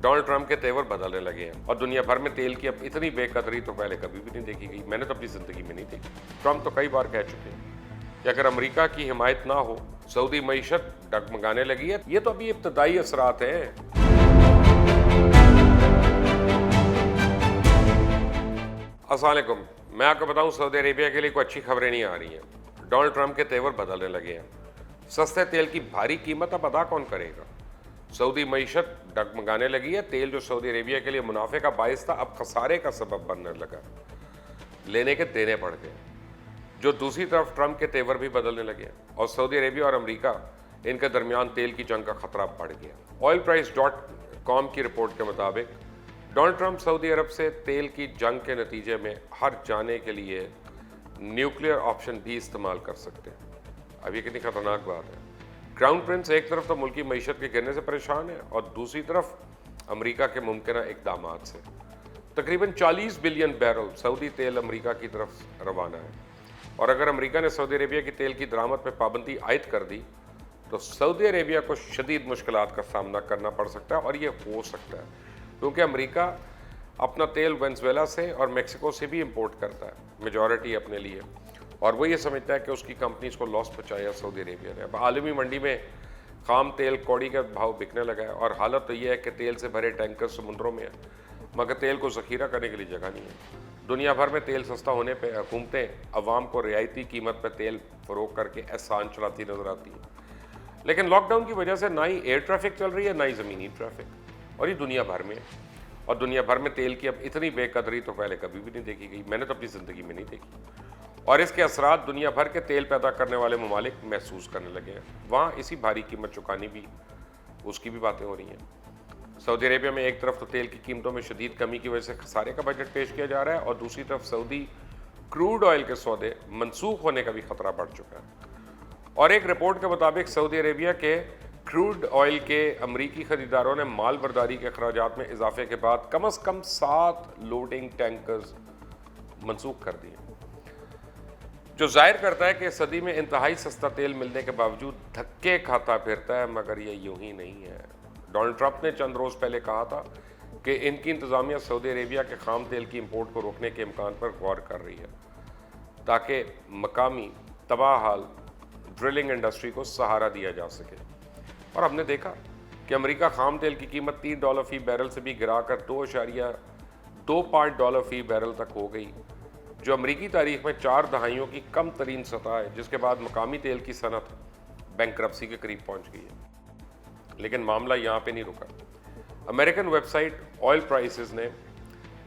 Donald Trump کے تیور بدلنے لگے ہیں اور دنیا بھر میں تیل کی اب اتنی بے قدری تو پہلے کبھی بھی نہیں دیکھی گئی. میں نے تو اپنی زندگی میں نہیں دیکھی. ٹرمپ تو کئی بار کہہ چکے ہیں کہ اگر امریکہ کی حمایت نہ ہو سعودی معیشت ڈگمگانے لگی ہے. یہ تو ابھی ابتدائی اثرات ہیں. السلام علیکم. میں آپ کو بتاؤں سعودی عربیہ کے لیے کوئی اچھی خبریں نہیں آ رہی ہیں. ڈونلڈ ٹرمپ کے تیور بدلنے لگے ہیں. سستے تیل کی بھاری قیمت اب ادا کون کرے گا؟ سعودی معیشت ڈگمگانے لگی ہے. تیل جو سعودی عربیہ کے لیے منافع کا باعث تھا اب خسارے کا سبب بننے لگا. لینے کے دینے پڑ گئے. جو دوسری طرف ٹرمپ کے تیور بھی بدلنے لگے ہیں اور سعودی عربیہ اور امریکہ ان کے درمیان تیل کی جنگ کا خطرہ بڑھ گیا. oilprice.com کی رپورٹ کے مطابق ڈونلڈ ٹرمپ سعودی عرب سے تیل کی جنگ کے نتیجے میں ہر جانے کے لیے نیوکلیئر آپشن بھی استعمال کر سکتے ہیں. اب یہ کتنی خطرناک بات ہے. کراؤن پرنس ایک طرف تو ملکی معیشت کے گرنے سے پریشان ہے اور دوسری طرف امریکہ کے ممکنہ اقدامات سے. تقریباً 40 بلین بیرل سعودی تیل امریکہ کی طرف روانہ ہے اور اگر امریکہ نے سعودی عربیہ کی تیل کی درآمد پہ پابندی عائد کر دی تو سعودی عربیہ کو شدید مشکلات کا سامنا کرنا پڑ سکتا ہے. اور یہ ہو سکتا ہے کیونکہ امریکہ اپنا تیل وینزویلا سے اور میکسیکو سے بھی امپورٹ کرتا ہے میجورٹی اپنے لیے, اور وہ یہ سمجھتا ہے کہ اس کی کمپنیز کو لاس پہنچایا سعودی عربیہ نے. اب عالمی منڈی میں خام تیل کوڑی کا بھاؤ بکنے لگا ہے اور حالت تو یہ ہے کہ تیل سے بھرے ٹینکر سمندروں میں ہیں مگر تیل کو ذخیرہ کرنے کے لیے جگہ نہیں ہے. دنیا بھر میں تیل سستا ہونے پہ حکومتیں عوام کو رعایتی قیمت پہ تیل فروخت کر کے احسان چلاتی نظر آتی ہیں. لیکن لاک ڈاؤن کی وجہ سے نہ ہی ایئر ٹریفک چل رہی ہے نہ ہی زمینی ٹریفک, اور یہ دنیا بھر میں ہے. اور دنیا بھر میں تیل کی اب اتنی بے قدری تو پہلے کبھی بھی نہیں دیکھی گئی. میں نے تو اپنی زندگی میں نہیں دیکھی. اور اس کے اثرات دنیا بھر کے تیل پیدا کرنے والے ممالک محسوس کرنے لگے ہیں. وہاں اسی بھاری قیمت چکانی بھی اس کی بھی باتیں ہو رہی ہیں. سعودی عربیہ میں ایک طرف تو تیل کی قیمتوں میں شدید کمی کی وجہ سے خسارے کا بجٹ پیش کیا جا رہا ہے اور دوسری طرف سعودی کروڈ آئل کے سودے منسوخ ہونے کا بھی خطرہ بڑھ چکا ہے. اور ایک رپورٹ کے مطابق سعودی عربیہ کے کروڈ آئل کے امریکی خریداروں نے مال برداری کے اخراجات میں اضافے کے بعد کم از کم 7 لوڈنگ ٹینکرز منسوخ کر دیے, جو ظاہر کرتا ہے کہ صدی میں انتہائی سستا تیل ملنے کے باوجود دھکے کھاتا پھرتا ہے. مگر یہ یوں ہی نہیں ہے. ڈونلڈ ٹرمپ نے چند روز پہلے کہا تھا کہ ان کی انتظامیہ سعودی عربیہ کے خام تیل کی امپورٹ کو روکنے کے امکان پر غور کر رہی ہے تاکہ مقامی تباہ حال ڈرلنگ انڈسٹری کو سہارا دیا جا سکے. اور ہم نے دیکھا کہ امریکہ خام تیل کی قیمت $3 فی بیرل سے بھی گرا کر $2.25 فی بیرل تک ہو گئی, جو امریکی تاریخ میں 4 دہائیوں کی کم ترین سطح ہے, جس کے بعد مقامی تیل کی صنعت بینکرپسی کے قریب پہنچ گئی ہے. لیکن معاملہ یہاں پہ نہیں رکا. American website oil prices نے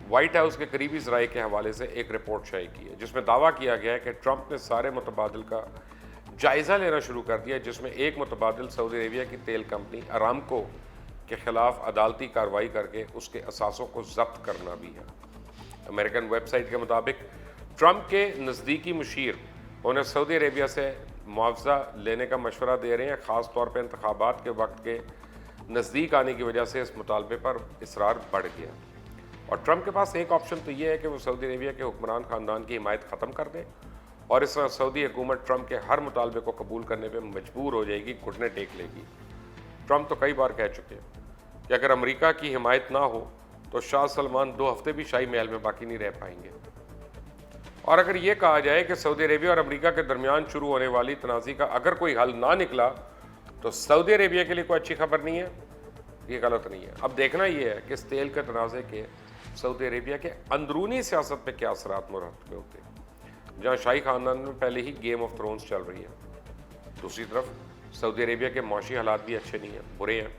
وائٹ ہاؤس کے قریبی ذرائع کے حوالے سے ایک رپورٹ شائع کی ہے جس میں دعویٰ کیا گیا ہے کہ ٹرمپ نے سارے متبادل کا جائزہ لینا شروع کر دیا, جس میں ایک متبادل سعودی عربیہ کی تیل کمپنی ارامکو کے خلاف عدالتی کارروائی کر کے اس کے اثاثوں کو ضبط کرنا بھی ہے. امریکن ویب سائٹ کے مطابق ٹرمپ کے نزدیکی مشیر انہیں سعودی عربیہ سے معاوضہ لینے کا مشورہ دے رہے ہیں, خاص طور پہ انتخابات کے وقت کے نزدیک آنے کی وجہ سے اس مطالبے پر اصرار بڑھ گیا. اور ٹرمپ کے پاس ایک آپشن تو یہ ہے کہ وہ سعودی عربیہ کے حکمران خاندان کی حمایت ختم کر دیں اور اس طرح سعودی حکومت ٹرمپ کے ہر مطالبے کو قبول کرنے پہ مجبور ہو جائے گی, گھٹنے ٹیک لے گی. ٹرمپ تو کئی بار کہہ چکے ہیں کہ اگر امریکہ کی حمایت نہ ہو تو شاہ سلمان 2 ہفتے بھی شاہی محل میں باقی نہیں رہ پائیں گے. اور اگر یہ کہا جائے کہ سعودی عربیہ اور امریکہ کے درمیان شروع ہونے والی تنازع کا اگر کوئی حل نہ نکلا تو سعودی عربیہ کے لیے کوئی اچھی خبر نہیں ہے, یہ غلط نہیں ہے. اب دیکھنا یہ ہے کہ اس تیل کے تنازع کے سعودی عربیہ کے اندرونی سیاست پہ کیا اثرات مرتب ہوتے ہیں, جہاں شاہی خاندان میں پہلے ہی گیم آف تھرونز چل رہی ہے. دوسری طرف سعودی عربیہ کے معاشی حالات بھی اچھے نہیں ہیں, برے ہیں.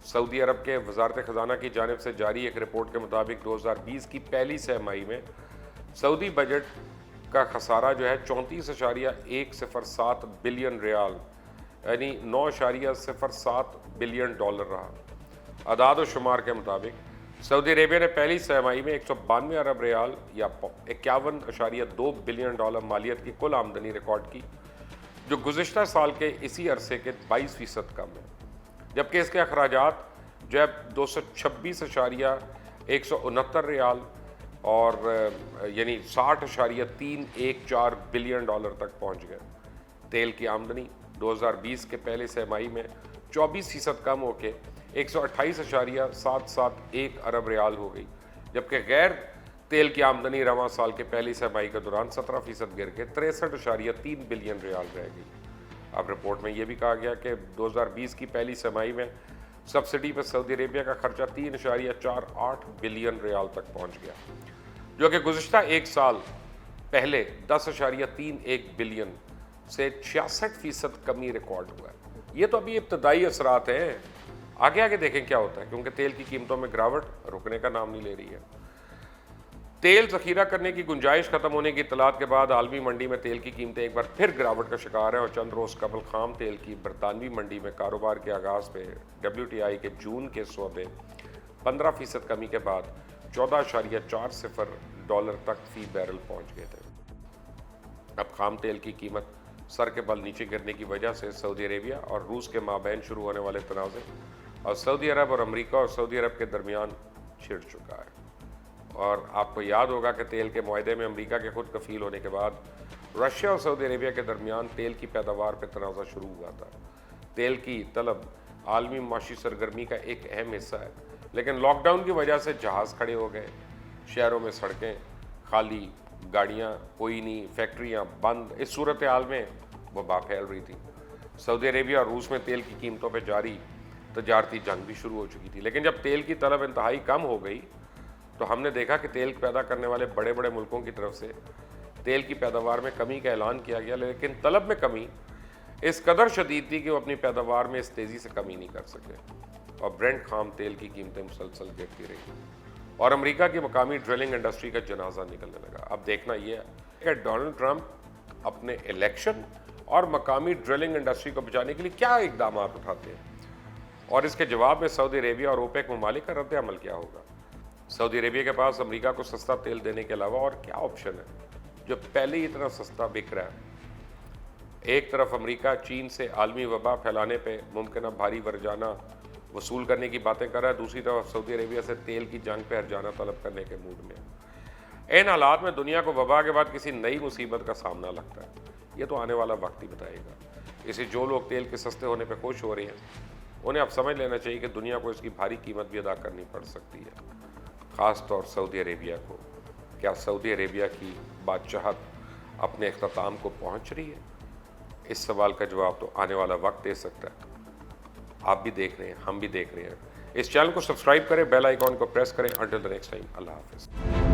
سعودی عرب کے وزارت خزانہ کی جانب سے جاری ایک رپورٹ کے مطابق 2020 کی پہلی سہ ماہی میں سعودی بجٹ کا خسارہ جو ہے 34.107 بلین ریال یعنی $9.07 بلین رہا. اعداد و شمار کے مطابق سعودی عربیہ نے پہلی سہ ماہی میں 192 ارب ریال یا $51.2 بلین مالیت کی کل آمدنی ریکارڈ کی, جو گزشتہ سال کے اسی عرصے کے 22% کم ہے. جبکہ اس کے اخراجات جو ہے $226.169 ریال اور یعنی $60.314 بلین تک پہنچ گئے. تیل کی آمدنی 2020 کے پہلے سہ ماہی میں 24% کم ہو کے 128.771 ارب ریال ہو گئی، جبکہ غیر تیل کی آمدنی رواں سال کے پہلی سہ ماہی کے دوران 17% گر کے 63.3 بلین ریال رہ گئی۔ اب رپورٹ میں یہ بھی کہا گیا کہ 2020 کی پہلی سہ ماہی میں سبسڈی پر سعودی عربیہ کا خرچہ 3.48 بلین ریال تک پہنچ گیا، جو کہ گزشتہ ایک سال پہلے 10.31 بلین سے 66% کمی ریکارڈ ہوا ہے۔ یہ تو ابھی ابتدائی اثرات ہیں، آگے آگے دیکھیں کیا ہوتا ہے، کیونکہ تیل کی قیمتوں میں گراوٹ رکنے کا نام نہیں لے رہی ہے۔ تیل ذخیرہ کرنے کی گنجائش ختم ہونے کی اطلاعات کے بعد عالمی منڈی میں تیل کی قیمتیں ایک بار پھر گراوٹ کا شکار ہیں، اور چند روز قبل خام تیل کی برطانوی منڈی میں کاروبار کے آغاز پہ WTI کے جون کے سودے 15% کمی کے بعد $14.40 تک فی بیرل پہنچ گئے تھے۔ اب خام تیل کی قیمت سر کے بل نیچے گرنے کی وجہ سے سعودی عربیہ اور روس کے مابین شروع ہونے والے تنازع اور سعودی عرب اور امریکہ اور سعودی عرب کے درمیان چھڑ چکا ہے۔ اور آپ کو یاد ہوگا کہ تیل کے معاہدے میں امریکہ کے خود کفیل ہونے کے بعد رشیا اور سعودی عربیہ کے درمیان تیل کی پیداوار پہ تنازع شروع ہوا تھا۔ تیل کی طلب عالمی معاشی سرگرمی کا ایک اہم حصہ ہے، لیکن لاک ڈاؤن کی وجہ سے جہاز کھڑے ہو گئے، شہروں میں سڑکیں خالی، گاڑیاں کوئی نہیں، فیکٹریاں بند۔ اس صورتحال میں وبا پھیل رہی تھی۔ سعودی عربیہ اور روس میں تیل کی قیمتوں پہ جاری تجارتی جنگ بھی شروع ہو چکی تھی، لیکن جب تیل کی طلب انتہائی کم ہو گئی تو ہم نے دیکھا کہ تیل پیدا کرنے والے بڑے بڑے ملکوں کی طرف سے تیل کی پیداوار میں کمی کا اعلان کیا گیا، لیکن طلب میں کمی اس قدر شدید تھی کہ وہ اپنی پیداوار میں اس تیزی سے کمی نہیں کر سکے، اور برنٹ خام تیل کی قیمتیں مسلسل گرتی رہی، اور امریکہ کی مقامی ڈرلنگ انڈسٹری کا جنازہ نکلنے لگا۔ اب دیکھنا یہ ہے کہ ڈونلڈ ٹرمپ اپنے الیکشن اور مقامی ڈرلنگ انڈسٹری کو بچانے کے لیے کیا اقدامات اٹھاتے ہیں، اور اس کے جواب میں سعودی عربیہ اور اوپیک ممالک کا رد عمل کیا ہوگا۔ سعودی عربیہ کے پاس امریکہ کو سستا تیل دینے کے علاوہ اور کیا آپشن ہے جو پہلے ہی اتنا سستا بک رہا ہے؟ ایک طرف امریکہ چین سے عالمی وبا پھیلانے پہ ممکنہ بھاری ورجانہ وصول کرنے کی باتیں کر رہا ہے، دوسری طرف سعودی عربیہ سے تیل کی جنگ پہ ہرجانہ طلب کرنے کے موڈ میں۔ ان حالات میں دنیا کو وبا کے بعد کسی نئی مصیبت کا سامنا لگتا ہے، یہ تو آنے والا وقت ہی بتائے گا۔ اسے جو لوگ تیل کے سستے ہونے پہ خوش ہو رہے ہیں انہیں اب سمجھ لینا چاہیے کہ دنیا کو اس کی بھاری قیمت بھی ادا کرنی پڑ سکتی ہے، خاص طور سعودی عربیہ کو۔ کیا سعودی عربیہ کی بادشاہت اپنے اختتام کو پہنچ رہی ہے؟ اس سوال کا جواب تو آنے والا وقت دے سکتا ہے۔ آپ بھی دیکھ رہے ہیں، ہم بھی دیکھ رہے ہیں۔ اس چینل کو سبسکرائب کریں، بیل آئیکن کو پریس کریں۔ انٹل دی نیکسٹ ٹائم، اللہ حافظ۔